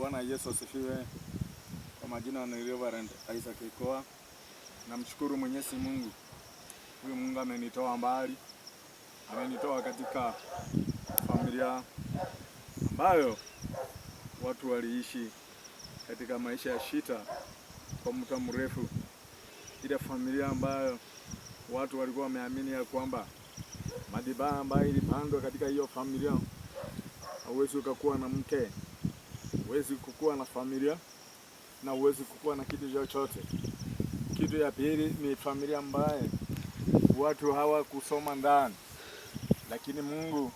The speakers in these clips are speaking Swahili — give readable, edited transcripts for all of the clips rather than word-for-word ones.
Bwana Yesu asifiwe. Kwa majina ni Reverend Isaac Ikoa. Namshukuru Mwenyezi Mungu. Huyu Mungu amenitoa mbali. Amenitoa katika familia ambayo watu waliishi katika maisha ya shida kwa muda mrefu. Ile familia ambayo watu walikuwa wameamini ya kwamba madhabahu ambayo ilipandwa katika hiyo familia, hauwezi ukakuwa na mke, huwezi kukua na familia, na huwezi kukua na kitu chochote. Kitu ya pili ni familia ambaye watu hawakusoma ndani, lakini Mungu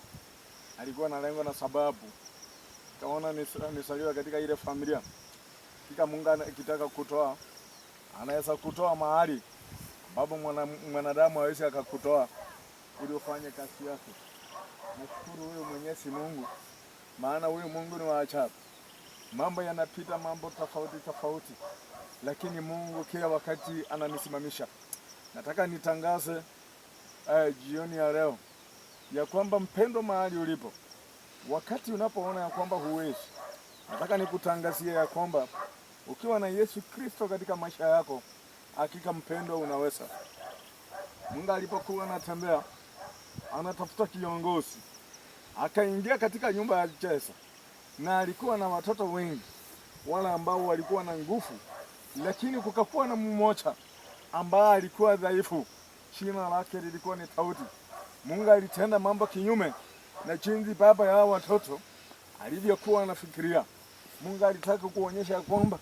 alikuwa na lengo na sababu. Kaona nisaliwa katika ile familia. Kika Mungu akitaka kutoa, anaweza kutoa mahali ambapo mwanadamu hawezi akakutoa ili ufanye kazi yake. Nashukuru huyu Mwenyezi Mungu, maana huyu Mungu ni wa ajabu. Mambo yanapita, mambo tofauti, lakini Mungu kila wakati ananisimamisha. Nataka nitangaze jioni ya leo ya kwamba mpendo, mahali ulipo, wakati unapoona ya kwamba huwezi, nataka nikutangazie ya kwamba ukiwa na Yesu Kristo katika maisha yako, hakika mpendo, unaweza. Mungu alipokuwa anatembea anatafuta kiongozi, akaingia katika nyumba ya Jese, na alikuwa na watoto wengi wala ambao walikuwa na nguvu, lakini kukakuwa na mmoja ambaye alikuwa dhaifu. Jina lake lilikuwa ni Daudi. Mungu alitenda mambo kinyume na jinsi baba ya watoto alivyokuwa anafikiria. Mungu alitaka kuonyesha kwamba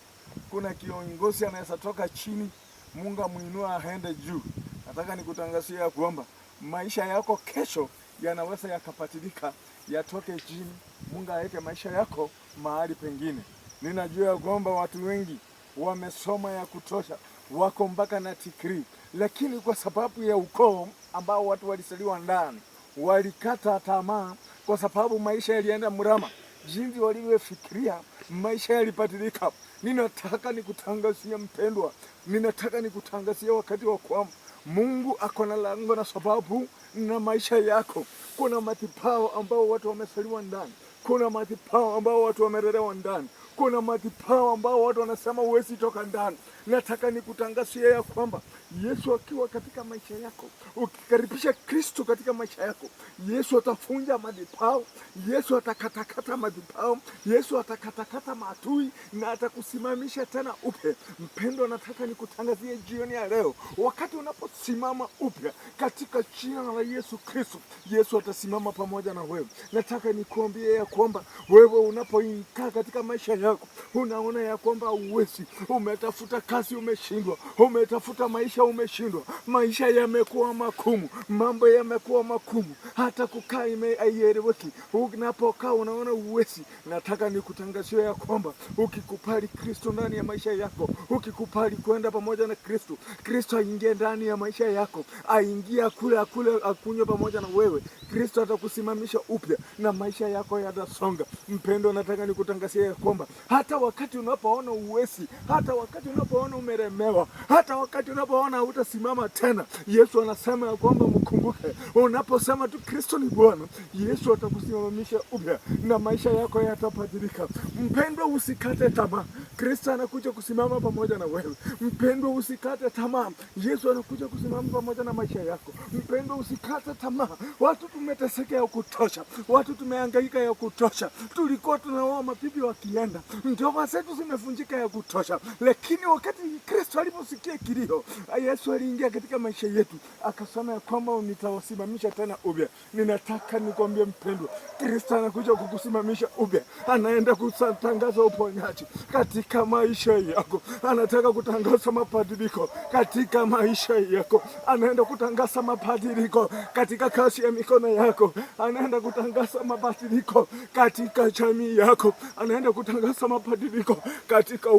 kuna kiongozi anaweza toka chini, Mungu amuinua aende juu. Nataka nikutangazia kwamba maisha yako kesho yanaweza yakapatilika, yatoke chini, Mungu aweke maisha yako mahali pengine. Ninajua kwamba watu wengi wamesoma ya kutosha, wako mpaka na degree, lakini kwa sababu ya ukoo ambao watu walisaliwa ndani, walikata tamaa kwa sababu maisha yalienda mrama. Jinsi walivyofikiria, maisha yalipatilika. Ninataka nikutangazia mpendwa, ninataka nikutangazia wakati wa kwamba Mungu ako na lengo na sababu na maisha yako. Kuna madhabahu ambao watu wamesaliwa ndani, kuna madhabahu ambao watu wamelelewa ndani, kuna madhabahu ambao watu wanasema huwezi toka ndani. Nataka nikutangazie ya kwamba Yesu akiwa katika maisha yako, ukikaribisha Kristo katika maisha yako, Yesu atafunja madhabahu, Yesu atakatakata madhabahu, Yesu atakatakata maadui na atakusimamisha tena upya. Mpendo, nataka nikutangazie jioni ya leo, wakati unaposimama upya katika jina la Yesu Kristo, Yesu atasimama pamoja na wewe. Nataka nikuambie ya kwamba wewe unapoingia katika maisha yako, unaona ya kwamba uwezi, umetafuta kazi umeshindwa, umetafuta maisha umeshindwa, maisha yamekuwa magumu, mambo yamekuwa magumu, hata kukaa haieleweki. Unapokaa unaona uwezi. Nataka nikutangazie ya kwamba ukikubali Kristo ndani ya maisha yako, ukikubali kwenda pamoja na Kristo, Kristo aingie ndani ya maisha yako, aingie kule akunywe pamoja na wewe, Kristo atakusimamisha upya na maisha yako yatasonga. Mpendo, nataka nikutangazie ya kwamba hata wakati unapoona uwezi, hata wakati unapoona umeremewa, hata wakati unapoona hutasimama tena, Yesu anasema ya kwamba mkumbuke, unaposema tu Kristo ni Bwana, Yesu atakusimamisha upya na maisha yako yatabadilika. Mpendo, usikate tamaa. Kristo anakuja kusimama pamoja na wewe. Mpendo, usikate tamaa. Yesu anakuja kusimama pamoja na maisha yako. Mpendo, usikate tamaa. Watu tumeteseka ya kutosha, watu tumehangaika ya kutosha, tulikuwa tunaoa mabibi wakienda, ndoa zetu zimevunjika ya kutosha, lakini wakati Kristo aliposikia kilio, Yesu aliingia katika maisha yetu, akasema ya kwamba nitawasimamisha tena upya. Ninataka nikwambie mpendwa, Kristo anakuja kukusimamisha upya, anaenda kutangaza uponyaji katika maisha yako, anataka kutangaza mabadiliko katika maisha yako, anaenda kutangaza mabadiliko katika kazi ya mikono yako, anaenda kutangaza mabadiliko katika jamii yako, anaenda kutangaza mabadiliko katika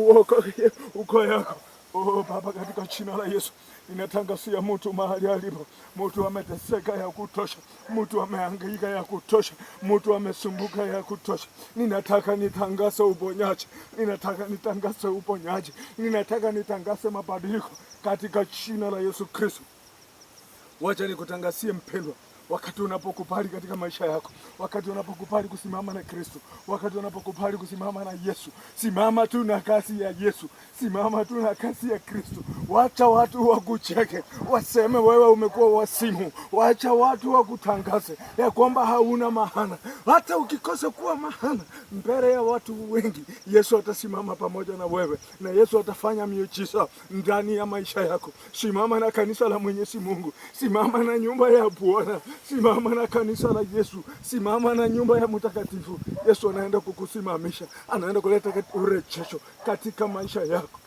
uko yako. Oh Baba, katika jina la Yesu, ninatangazia mtu mahali alipo, mtu ameteseka ya kutosha, mtu amehangaika ya kutosha, mtu amesumbuka ya kutosha. Ninataka nitangaze uponyaji, ninataka nitangaze uponyaji, ninataka nitangaze mabadiliko katika jina la Yesu Kristo. Wacha nikutangazie mpendwa, wakati unapokubali katika maisha yako, wakati unapokubali kusimama na Kristo, wakati unapokubali kusimama na Yesu, simama tu na kasi ya Yesu, simama tu na kasi ya Kristo. Wacha watu wakucheke, waseme wewe umekuwa wasimu. Wacha watu wakutangaze ya kwamba hauna maana. Hata ukikosa kuwa maana mbele ya watu wengi, Yesu atasimama pamoja na wewe, na Yesu atafanya miujiza ndani ya maisha yako. Simama na kanisa la Mwenyezi Mungu, simama na nyumba ya Bwana, simama na kanisa la Yesu, simama na nyumba ya mtakatifu. Yesu anaenda kukusimamisha, anaenda kuleta urejesho katika maisha yako.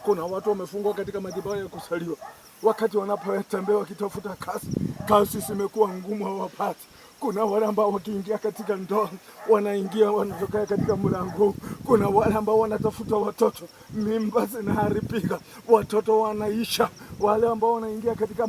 Kuna watu wamefungwa katika madhabahu ya kuzaliwa, wakati wanapotembea wakitafuta kazi zimekuwa ngumu, hawapati. Kuna wale ambao wakiingia katika ndoa wanaingia wanatokea katika mlango. Kuna wale ambao wanatafuta watoto, mimba zinaharibika, watoto wanaisha. Wale ambao wanaingia katika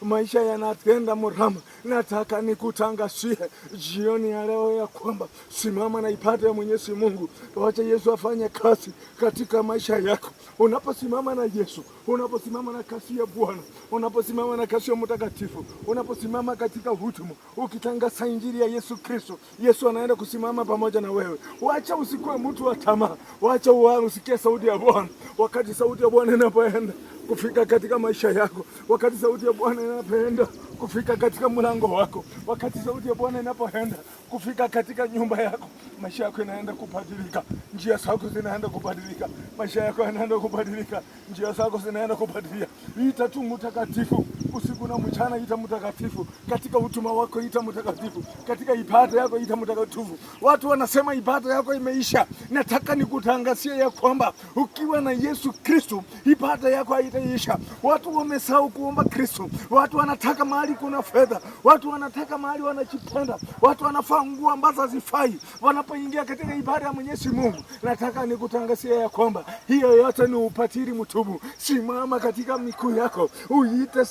maisha yanatenda mrama. Nataka nikutangazie jioni ya leo ya kwamba simama na ipate ya Mwenyezi Mungu. Wacha Yesu afanye kazi katika maisha yako. Unaposimama na Yesu, unaposimama na kasi ya Bwana, unaposimama na kasi ya mtakatifu, unaposimama katika huduma ukitangaza injili ya Yesu Kristo, Yesu anaenda kusimama pamoja na wewe. Wacha usikuwe mtu wa tamaa, wacha usikie sauti ya Bwana. Wakati sauti ya Bwana inapoenda kufika katika maisha yako, wakati sauti ya Bwana inapoenda kufika katika mlango wako, wakati sauti ya Bwana inapoenda kufika katika nyumba yako, maisha yako yanaenda kubadilika, njia zako zinaenda kubadilika, maisha yako yanaenda kubadilika, njia zako zinaenda kubadilika. Ita tu mtakatifu usiku na mchana, ita mtakatifu katika utuma wako, ita mtakatifu katika ibada yako, ita mtakatifu. Watu wanasema ibada yako imeisha. Nataka nikutangazie ya kwamba ukiwa na Yesu Kristo ibada yako haitaisha. Watu wamesahau kuomba Kristo, watu wanataka mahali kuna fedha, watu wanataka mahali wanajipenda, watu wanafaa nguo ambazo hazifai wanapoingia katika ibada ya Mwenyezi Mungu. Nataka nikutangazie ya kwamba hiyo yote ni upatiri mtubu. Simama katika miguu yako, uite